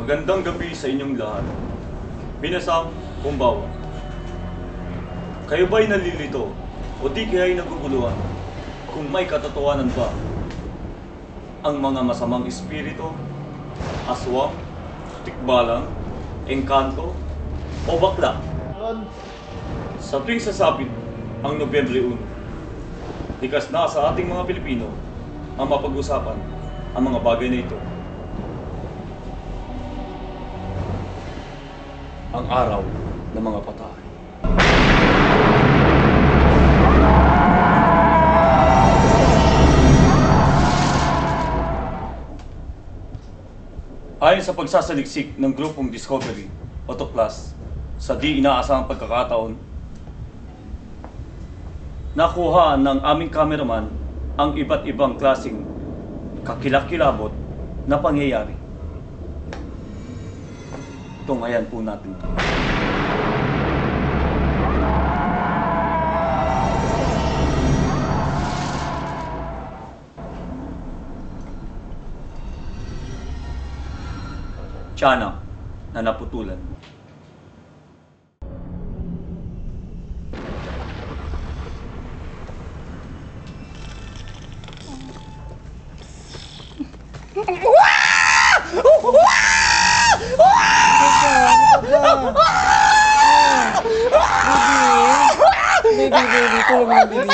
Magandang gabi sa inyong lahat. Minasang kumbawa. Kayo ba'y nalilito o di kaya'y naguguluhan kung may katotohanan ba ang mga masamang espiritu, aswang, tikbalang, engkanto, o bakla? Sa tuwing sasapit ang Nobyembre 1, likas na sa ating mga Pilipino ang mapag-usapan ang mga bagay na ito. Ang araw ng mga patay. Ayon sa pagsasaliksik ng grupong Discovery o Tuklas, sa di inaasahang pagkakataon, nakuha ng aming cameraman ang iba't ibang klaseng kakilakilabot na pangyayari. Tunghayan po natin ito. Tiyanak na naputulan. Baby, tulog ng baby.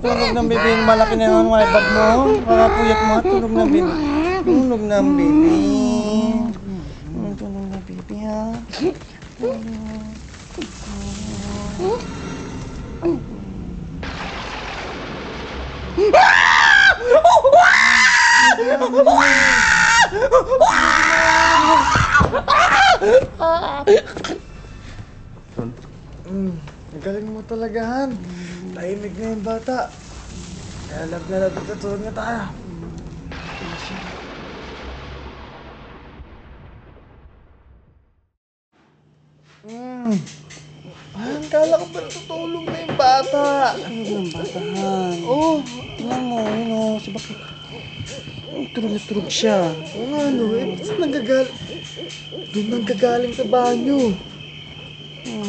Tulog ng baby. Malaki na yung mga bag mo. Makapuyat mo. Tulog ng baby. Tulog ng baby. Tulog ng baby, ha? Galing mo talaga, Han. Tahimik na yung bata. Kaya love na love ito. Tulog na tayo. Han, kala ko ba natutulog na yung bata? Tulog ng bata, Han. Oo. Tingnan mo, yun o. Si Bakit? Tulog na tulog siya. Oo nga, no. Saan nanggagaling? Doon nanggagaling sa banyo.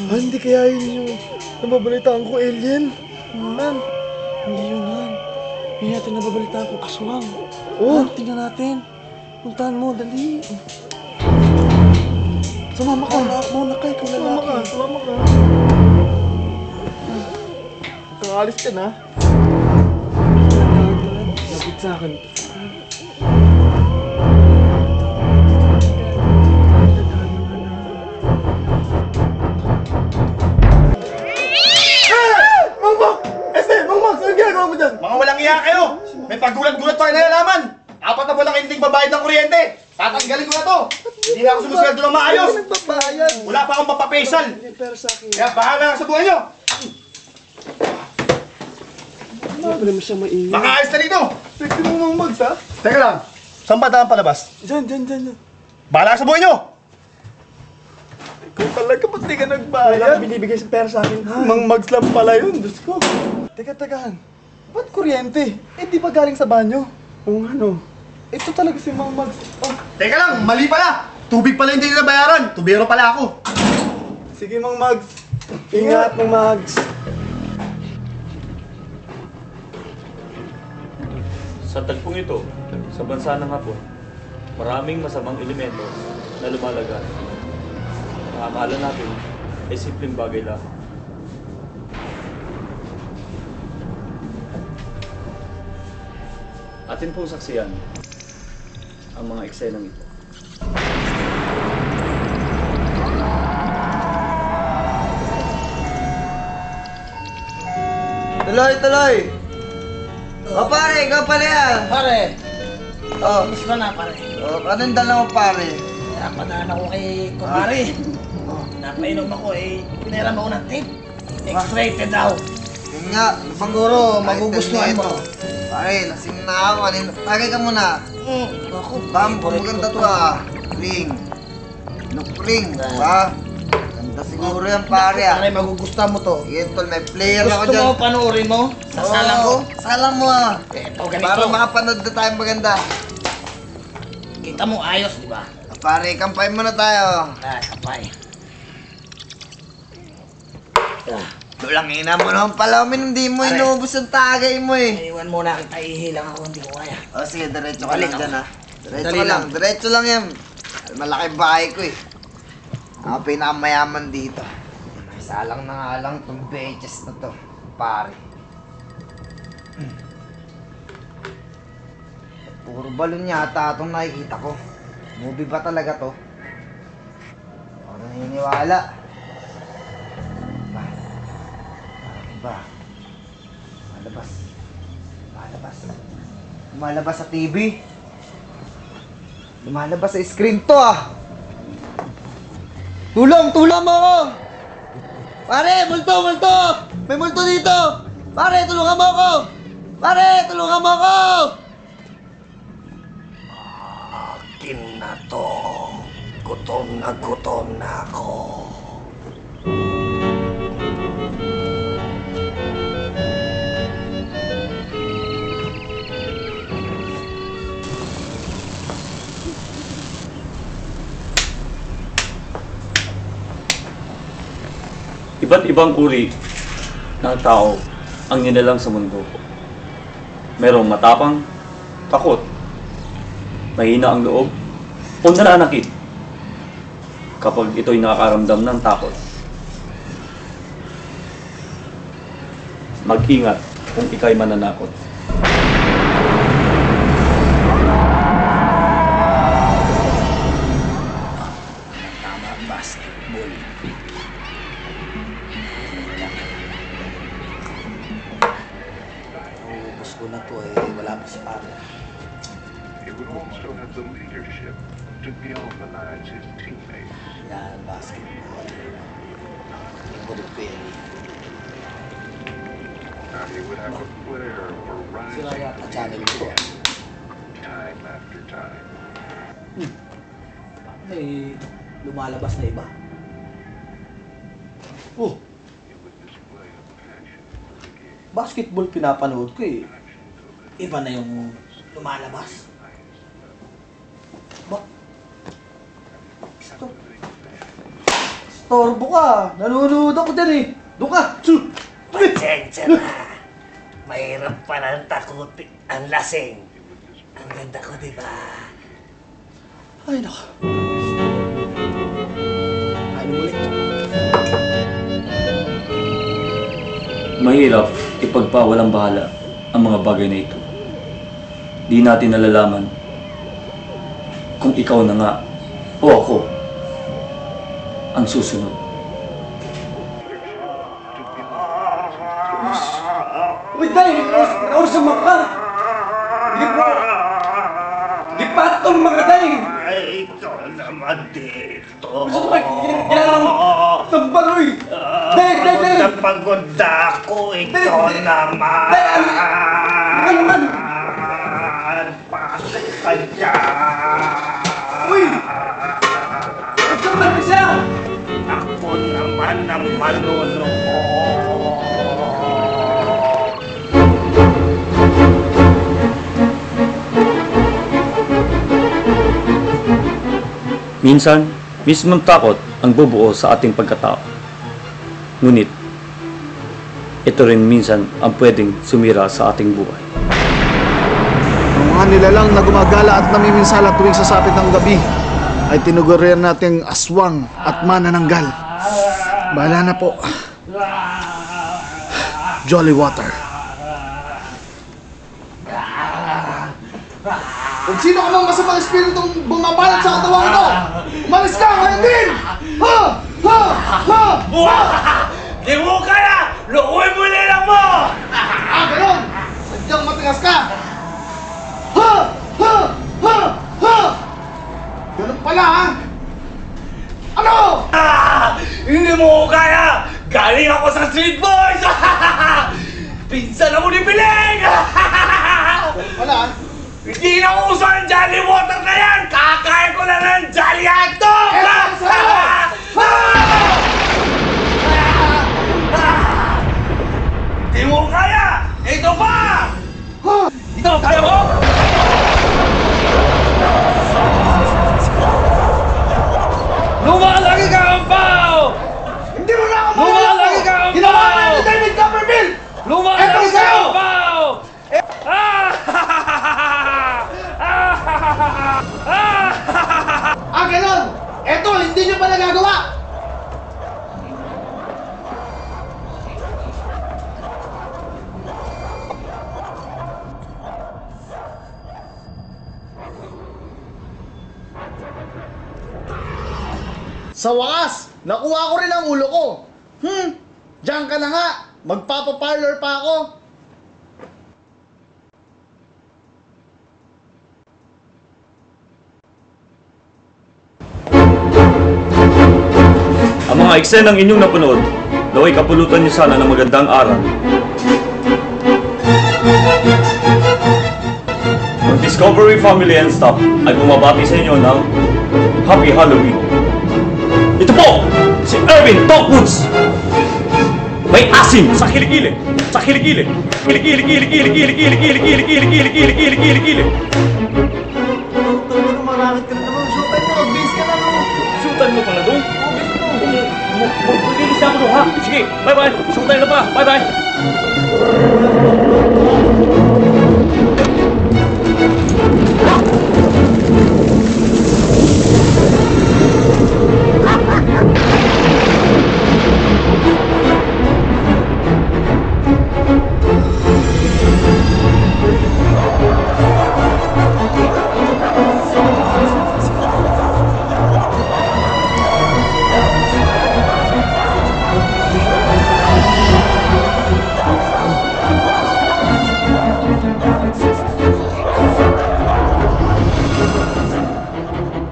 Hindi kaya yun yung nababalitaan ko, alien? Han? Hindi yun, Han. Hindi natin nababalitaan ko, aswang. Oo. Tingnan natin. Puntahan mo, dali. Sumama ka. Mauna ka, ikaw lalaki. Sumama ka. Kakalis ka na. Lapit sa akin. Mga walang iya kayo! May paggulat-gulat pa kayo nalalaman! 4 na buwan hindi babayad ng kuryente! Tatanggalin ko na to! Hindi na ako sumusweldo ng maayos! Wala pa akong mapapaisal! Kaya bahala ka sa buhay nyo! Wala mo siya maingay. Makaayos na dito! Pwede mo mga mags, ha? Teka lang, saan ba daan palabas? Diyan. Bahala ka sa buhay nyo! Ikaw talaga, ba't di ka nagbayad? Wala binibigay sa pera sa akin, ha? Mang mags lang pala yun, Diyos ko. Teka, ba't kuryente? Di ba galing sa banyo? Oo nga, no. Ito talaga si Mang Mags. Oh. Teka lang, mali pala! Tubig pala hindi nila bayaran! Tubero pala ako! Sige, Mang Mags. Ingat, Mang Mags. Sa tagpong ito, sa bansa ng Hapon, maraming masamang elemento na lumalagan. Ang akala natin ay simpleng bagay lang. Atin pong saksiyan ang mga eksenang ito. Tuloy! O pare, ikaw pala yan! Pare, Oh, gusto na pare. anong dala mo pare? Napadaan ako kay Kumari. Napainom ako pinahiram ako ng tip. X-rated daw. Yun nga, Siguro, magugustuhan mo. Pare, lasing na ako. Tagay ka muna. Ako, Bam, maganda to ah. Ring. Look ring, ba? Ganda siguro yan pare ah. Pare, magugustuhan mo to. Sige tol, may player ako Gusto dyan. mo panoorin mo? Sa sala ko? Sala mo ah. Ito, ganito. Para makapanood na tayo maganda. Kita mo ayos, di ba? pare, kampay muna tayo. Kapay. Tulang ina mo naman pala, hindi mo Pare. inuubos ang tagay mo eh. Iwan muna kita, ihilang ako, hindi ko kaya. O sige, diretso ka lang Balik dyan ako. ha. Diretso Dali ka lang, lang. diretso lang yan. Malaki bahay ko eh. Ako pinakamayaman dito. Isa lang na nga lang itong beches na to, pare. Puro balon yata itong nakikita ko. Movie ba talaga to? Ako naniniwala. Ba? Malabas. Malabas. Lumalabas sa TV. Lumalabas sa screen to ah. Tulong! Tulong mo ako! Pare! Multo! Multo! May multo dito! Pare! Tulungan mo ako! Pare! Tulungan mo ako! Akin na to. Gutom na ako. Iba't ibang uri ng tao ang nilalang sa mundo. Merong matapang, takot, mahina ang loob, o nananakit kapag ito'y nakakaramdam ng takot. Mag-ingat kung ika'y mananakot. Tama ang basketball. Ubus ko na to eh, wala pa si Pablo. He would also have the leadership to galvanize his teammates. Yan, basketball. Ibulog ko yan. Now he would have a flair for Sila rising yata channel ko. time after time. May lumalabas na iba. Oh, It would display a passion for the game. basketball pinapanood ko eh. Iba na yung lumalabas. Ba? Storbo ka! Nanonood ako dyan eh! Doon ka! Pasensya na. Mahirap pa ng takuti ang lasing. Ang ganda ko, di ba? Ay, naka. Ay, ulit. Mahirap ipagpawalang bahala ang mga bagay na ito. Di natin nalalaman kung ikaw na nga o ako ang susunod. Uy, dahil! Ikaw sa maka! Lipat itong mga dahil! Ay, ikaw naman dito. Gusto ko kailangan ng baloy! Dahil! Pagod na pagod ako. Ikaw naman. Ano naman? Pasok ka dyan. Uy! Gusto ko na siya! Ako naman ang manunod. Minsan, mismong takot ang bubuo sa ating pagkatao. Ngunit, ito rin minsan ang pwedeng sumira sa ating buhay. Ang mga nilalang na gumagala at namiminsala tuwing sasapit ng gabi ay tinugurian nating aswang at manananggal. Bahala na po. Jolly Water. Kung sino ka mang masamang espiritong bumabalot sa katawan ko, umalis ka ngayon din! Ha! Ha! Ha! Di mo kaya! Lukuin mo nilang mo! Ganon! Sadyang matigas ka! Ha! Ha! Ha! Ha! Ganun pala ha! Ano? Hindi mo ko kaya! Galing ako sa Street Boys! Pinsan ako ni Piling! Ganun pala ha! Hindi na uso ang Jolly Water na yan! Kakain ko na ng Jolly Hotdog! Hindi mo kaya! Ito pa! Ito, kaya mo? Lumalaki ka ang bao! Hindi mo na ako Lumalaki ka ang Ginawa bao! na ni David Copperfield! Lumalaki Eto ka sa'yo! ang bao! Ah, ganon! Eto, hindi nyo pa nagagawa! Sa wakas, nakuha ko rin ang ulo ko. Diyan ka na nga. Magpapaparlor pa ako. Ang mga eksenang inyong napanood, naway kapulutan niyo sana ng magandang aral. Ang Discovery Family and Staff ay bumabati sa inyo ng Happy Halloween. Ito po, si Erwin Tockwoods! May asim sa kilikili! Sa kilikili! Kilikili, kilikili, kilikili, kilikili, kilikili, kilikili, kilikili! Tungkol maramit ka na naman. Showtime mo, mag-base ka na no. Sutan mo pala doon? Maglilis ako doon ha! Sige, bye-bye! Sutan na pa! Bye-bye!